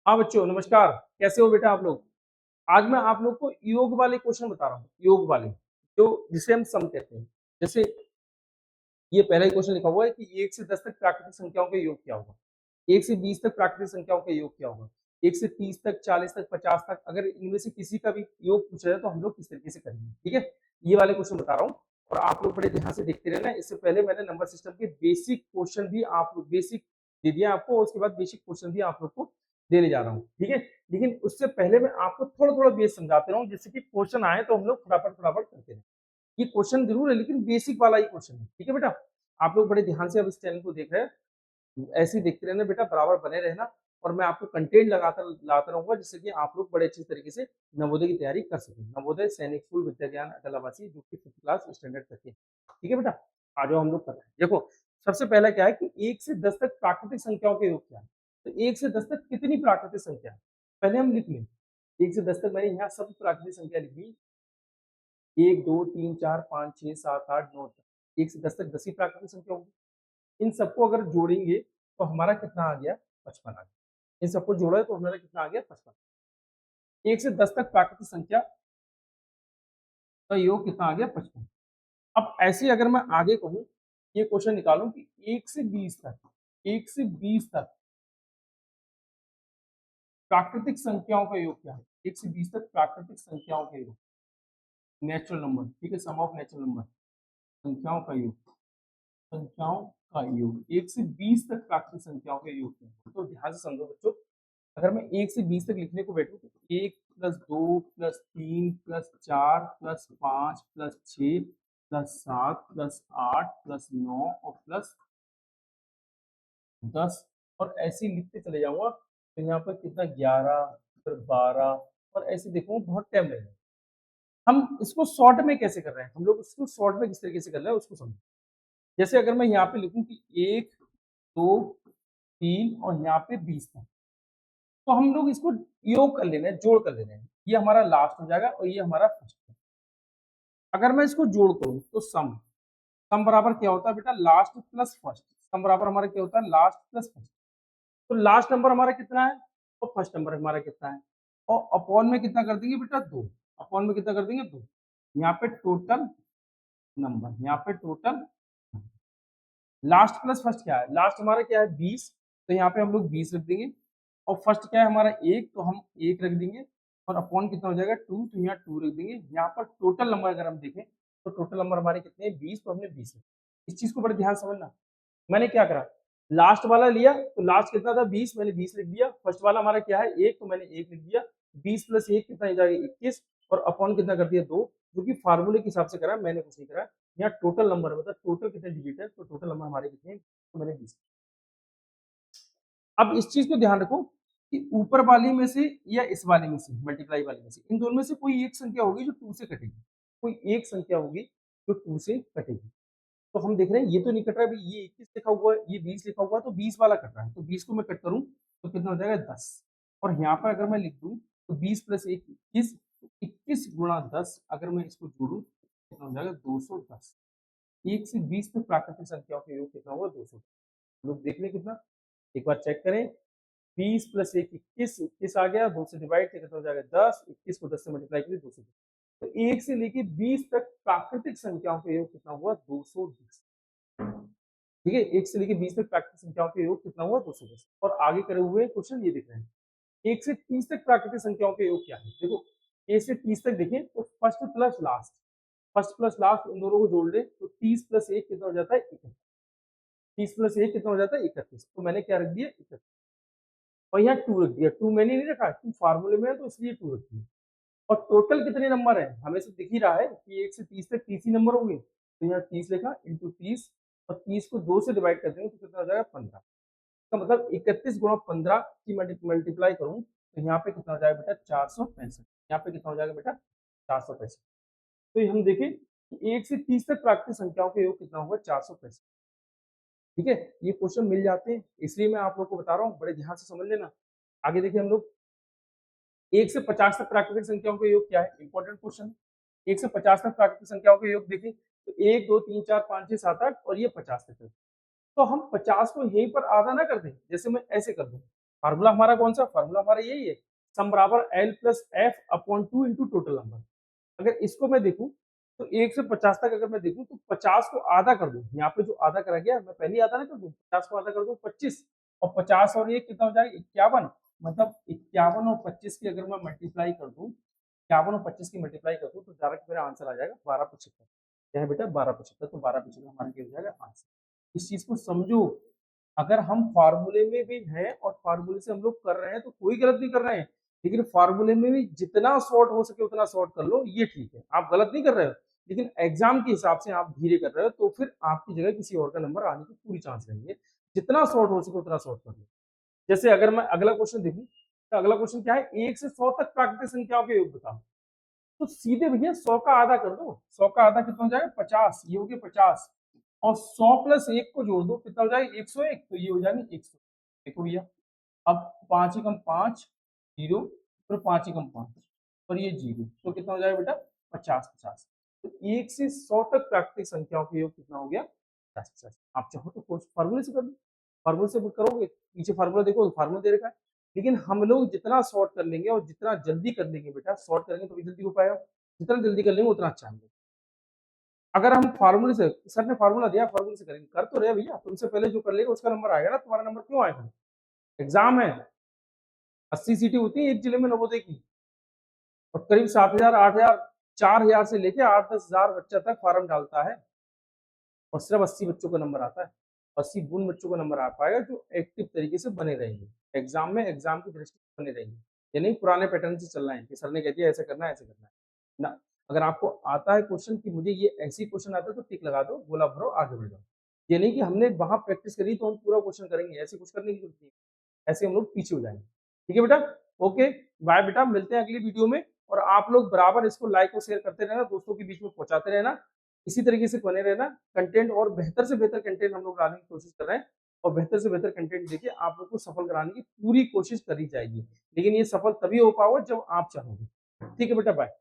हाँ बच्चों नमस्कार। कैसे हो बेटा आप लोग। आज मैं आप लोग को योग वाले क्वेश्चन बता रहा हूँ। योग वाले जो जिसे हम सम कहते हैं। जैसे ये पहला ही क्वेश्चन लिखा हुआ है कि 1 से 10 तक प्राकृतिक संख्याओं का योग क्या होगा। 1 से 20 तक प्राकृतिक संख्याओं का योग क्या होगा। 1 से 30 तक, 40 तक, 50 तक, अगर इनमें से किसी का भी योग पूछा जाए तो हम लोग किस तरीके से करेंगे। ठीक है, ये वाले क्वेश्चन बता रहा हूँ और आप लोग बड़े ध्यान से देखते रहना। इससे पहले मैंने नंबर सिस्टम के बेसिक क्वेश्चन भी आप लोग बेसिक दे दिया आपको, उसके बाद बेसिक क्वेश्चन भी आप लोग को देने जा रहा हूँ। ठीक है, लेकिन उससे पहले मैं आपको थोड़ा थोड़ा बेस समझाते रहूँ, जिससे कि क्वेश्चन आए तो हम लोग फटाफट फटाफट करते रहें। ये क्वेश्चन जरूर है लेकिन बेसिक वाला ही क्वेश्चन है। ठीक है बेटा, आप लोग बड़े ध्यान से अब इस चैनल को देख रहे हैं, ऐसे ही देखते रहना बेटा, बराबर बने रहना और मैं आपको कंटेंट लगाता लाता रहूंगा जिससे कि आप लोग बड़े अच्छे तरीके से नवोदय की तैयारी कर सकें। नवोदय सैनिक स्कूल विद्या ज्ञान अटल आवासीय जो कि 5th क्लास स्टैंडर्ड तक है। ठीक है बेटा, आ जाओ हम लोग कर रहे हैं। देखो सबसे पहला क्या है कि 1 से 10 तक प्राकृतिक संख्याओं के योग क्या है। तो 1 से 10 तक कितनी प्राकृतिक संख्या है पहले हम लिख लें। 1 से 10 तक मैंने यहाँ सब प्राकृतिक संख्या लिख ली। 1 2 3 4 5 6 7 8 9 तक, 1 से 10 तक 10 ही प्राकृतिक संख्या होगी। इन सबको अगर जोड़ेंगे तो हमारा कितना आ गया, 55 आ गया। इन सबको जोड़ा तो हमारा कितना आ गया, 55। 1 से 10 तक प्राकृतिक संख्या का योग कितना आ गया, 55। अब ऐसे अगर मैं आगे कहूं, ये क्वेश्चन निकालूं कि 1 से 20 तक, 1 से 20 तक प्राकृतिक संख्याओं का योग क्या है। 1 से 20 तक प्राकृतिक संख्याओं का योग, नेचुरल नंबर। ठीक है, सम ऑफ नेचुरल नंबर, संख्याओं का योग, संख्याओं का योग 1 से 20 तक प्राकृतिक संख्याओं के योग क्या है। तो ध्यान से समझो बच्चों, अगर मैं 1 से 20 तक लिखने को बैठूं तो 1 plus 2 plus 3 plus 4 plus 5 plus 6 plus 7 plus 8 plus 9 और प्लस 10 और ऐसे ही लिखते चले जाऊंगा तो यहाँ पर कितना 11 फिर 12 और ऐसे देखो बहुत टाइम लगेगा। हम इसको शॉर्ट में कैसे कर रहे हैं, हम लोग इसको शॉर्ट में किस तरीके से कर रहे हैं उसको समझो। जैसे अगर मैं यहाँ पे लिखूं कि 1 2 3 और यहाँ पे 20 था, तो हम लोग इसको योग कर लेना है, जोड़ कर लेना है। ये हमारा लास्ट हो जाएगा और ये हमारा फर्स्ट है। अगर मैं इसको जोड़ करूं तो सम, सम बराबर क्या होता है बेटा, लास्ट प्लस फर्स्ट। सम बराबर हमारा क्या होता है, लास्ट प्लस फर्स्ट। तो लास्ट नंबर हमारा कितना है और फर्स्ट नंबर हमारा कितना है, और अपॉन में कितना कर देंगे बेटा, 2। अपॉन में कितना कर देंगे, 2। यहाँ पे टोटल नंबर, यहाँ पे टोटल लास्ट प्लस फर्स्ट क्या है, लास्ट हमारा क्या है 20, तो यहाँ पे हम लोग 20 रख देंगे। और फर्स्ट क्या है हमारा 1, तो हम 1 रख देंगे। और अपॉन कितना हो जाएगा 2, तो यहाँ 2 रख देंगे। यहाँ पर टोटल नंबर अगर हम देखें तो टोटल नंबर हमारे कितने हैं, 20, तो हमने 20 रखे। इस चीज को बड़े ध्यान समझना। मैंने क्या करा, लास्ट वाला लिया तो लास्ट कितना था 20, मैंने 20 लिख दिया। फर्स्ट वाला हमारा क्या है 1, तो मैंने 1 लिख दिया। 20 प्लस 1 कितना हो जाएगा 21, और अपॉन कितना कर दिया 2, जो कि फार्मूले के हिसाब से करा, मैंने कुछ नहीं करा। यहाँ टोटल नंबर मतलब टोटल कितने डिजिट है, तो टोटल नंबर हमारे कितने हैं, तो मैंने 20। अब इस चीज को ध्यान रखो कि ऊपर वाली में से या इस वाले में से, मल्टीप्लाई वाले में से, इन दोनों में से कोई एक संख्या होगी जो 2 से कटेगी। कोई एक संख्या होगी जो 2 से कटेगी। तो हम देख रहे हैं ये तो नहीं कट रहा है भाई, ये 21 लिखा हुआ है, ये 20 लिखा हुआ है, तो 20 वाला कट रहा है। तो 20 को मैं कट करूं तो कितना हो जाएगा 10। और यहाँ पर अगर मैं लिख दूं तो 20 प्लस 1 21, 21 गुणा 10 अगर मैं इसको जोड़ू कितना हो जाएगा 210। 1 से 20 तक प्राकृतिक संख्याओं का योग कितना हुआ, 200। लोग देख लें कितना, एक बार चेक करें। 20 प्लस 1 21, 21 आ गया, 2 से डिवाइड किया कितना हो जाएगा 10, 21 को 10 से मल्टीप्लाई करिए 200। तो 1 से लेके 20 तक प्राकृतिक संख्याओं का योग कितना हुआ, 220। ठीक है, 1 से लेके 20 तक प्राकृतिक संख्याओं का योग कितना हुआ, 210। और आगे करे हुए क्वेश्चन ये दिख रहे हैं। 1 से 30 तक प्राकृतिक संख्याओं का योग क्या है, देखो 1 से 30 तक देखें तो first plus last, first plus last in दोनों को जोड़ ले तो 30 प्लस 1 कितना हो जाता है 31। 30 प्लस 1 कितना हो जाता है 31, तो मैंने क्या रख दिया 31। और यहाँ 2 रख दिया, 2 मैंने नहीं रखा, 2 फार्मूले में है तो इसलिए 2 रख दिया। और टोटल कितने नंबर है, हमें से दिख ही रहा है कि 1 से 30 तक 30 ही नंबर होंगे, तो यहाँ 30 लिखा इंटू 30, और 30 को 2 से डिवाइड कर देंगे तो कितना हो जाएगा 15। तो मतलब 31 गुणा 15 की मल्टीप्लाई करूं तो यहाँ पे कितना हो जाएगा बेटा 465। यहाँ पे कितना हो जाएगा बेटा 465। तो ये हम देखें कि 1 से 30 तक प्राकृतिक संख्याओं का योग कितना होगा, 465। ठीक है, ये क्वेश्चन मिल जाते हैं, इसलिए मैं आप लोग को बता रहा हूँ, बड़े ध्यान से समझ लेना। आगे देखिए हम लोग 1 से 50 तक प्राकृतिक संख्याओं का योग क्या है, इंपॉर्टेंट क्वेश्चन है। 1 से 50 तक प्राकृतिक संख्याओं का योग देखिए तो 1 2 3 4 5 6 7 8 और ये 50 तक है। तो हम 50 को यहीं पर आधा ना कर दें, जैसे मैं ऐसे कर दूं, फार्मूला हमारा कौन सा, फार्मूला हमारा यही है, सम बराबर L plus F upon 2 into total number. अगर इसको मैं देखूं तो 1 से 50 तक अगर मैं देखूं तो 50 को आधा कर दूं, यहाँ पे जो आधा करा गया मैं पहले ही आधा ना कर दूं, 50 को आधा कर दूं 25, और 50 और ये कितना हो जाएगा 51, मतलब 51 और 25 की अगर मैं मल्टीप्लाई कर दूं, 51 और 25 की मल्टीप्लाई कर दूं तो डायरेक्ट मेरा आंसर आ जाएगा 1275। क्या है बेटा 1275, तो 1275 हमारा क्या हो जाएगा आंसर। इस चीज को समझो, अगर हम फार्मूले में भी हैं और फार्मूले से हम लोग कर रहे हैं तो कोई गलत नहीं कर रहे हैं, लेकिन फार्मूले में भी जितना शॉर्ट हो सके उतना शॉर्ट कर लो, ये ठीक है, आप गलत नहीं कर रहे हो, लेकिन एग्जाम के हिसाब से आप धीरे कर रहे हो तो फिर आपकी जगह किसी और का नंबर आने की पूरी चांस रहेंगे। जितना शॉर्ट हो सके उतना शॉर्ट कर लो। जैसे अगर मैं अगला क्वेश्चन देखूं तो अगला क्वेश्चन क्या है, 1 से 100 तक प्राकृतिक संख्याओं के योग बताओ। तो सीधे भैया 100 का आधा कर दो, 100 का आधा कितना हो जाएगा 50, ये हो गया 50, और 100 प्लस 1 को जोड़ दो कितना हो जाएगा 101, तो ये हो जाएगा 100। देखो भैया अब 5 एकम 5 जीरो, फिर 5 एकम 5 और ये जीरो, तो कितना हो जाएगा बेटा 50 50। तो 1 से 100 तक प्राकृतिक संख्याओं का योग कितना हो गया 50 50। आप चाहो तो फार्मूले से कर लो, फार्मूले से करोगे, पीछे फार्मूला देखो फार्मूला दे रखा है, लेकिन हम लोग जितना शॉर्ट कर लेंगे और जितना जल्दी कर लेंगे बेटा, शॉर्ट करेंगे तो भी जल्दी हो पाएगा, जितना जल्दी कर लेंगे उतना अच्छा है। अगर हम फार्मूले से, सर ने फार्मूला दिया फार्मूले से करेंगे, कर तो रहे भैया, तुमसे पहले जो कर लेगा उसका नंबर आएगा ना, तुम्हारा नंबर क्यों आएगा, एग्जाम है, 80 सीटें होती है एक जिले में नवोदय की, और करीब 7,000 8,000 4,000 से लेके 8-10,000 बच्चा तक फार्म डालता है, और सिर्फ 80 बच्चों का नंबर आता है, 80 गुण बच्चों का नंबर आ पाएगा जो एक्टिव तरीके से बने रहेंगे एग्जाम में, एग्जाम की दृष्टि से बने रहेंगे, ये नहीं पुराने पैटर्न से चलना है कि सर ने कह दिया ऐसे करना है ऐसे करना है ना। अगर आपको आता है क्वेश्चन कि मुझे ये ऐसी क्वेश्चन आता है तो टिक लगा दो, गोला भरो, आगे बढ़ जाओ। ये नहीं कि हमने वहां प्रैक्टिस करी तो हम पूरा क्वेश्चन करेंगे, ऐसे कुछ करने की जरूरत नहीं है, ऐसे हम लोग पीछे हो जाएंगे। ठीक है बेटा, ओके, बाय बेटा, मिलते हैं अगली वीडियो में। और आप लोग बराबर इसको लाइक और शेयर करते रहना, दोस्तों के बीच में पहुंचाते रहना, इसी तरीके से बने रहना, कंटेंट और बेहतर से बेहतर कंटेंट हम लोग लाने की कोशिश कर रहे हैं, और बेहतर से बेहतर कंटेंट देके आप लोग को सफल कराने की पूरी कोशिश करी जाएगी, लेकिन ये सफल तभी हो पाओगे जब आप चाहोगे। ठीक है बेटा, बाय।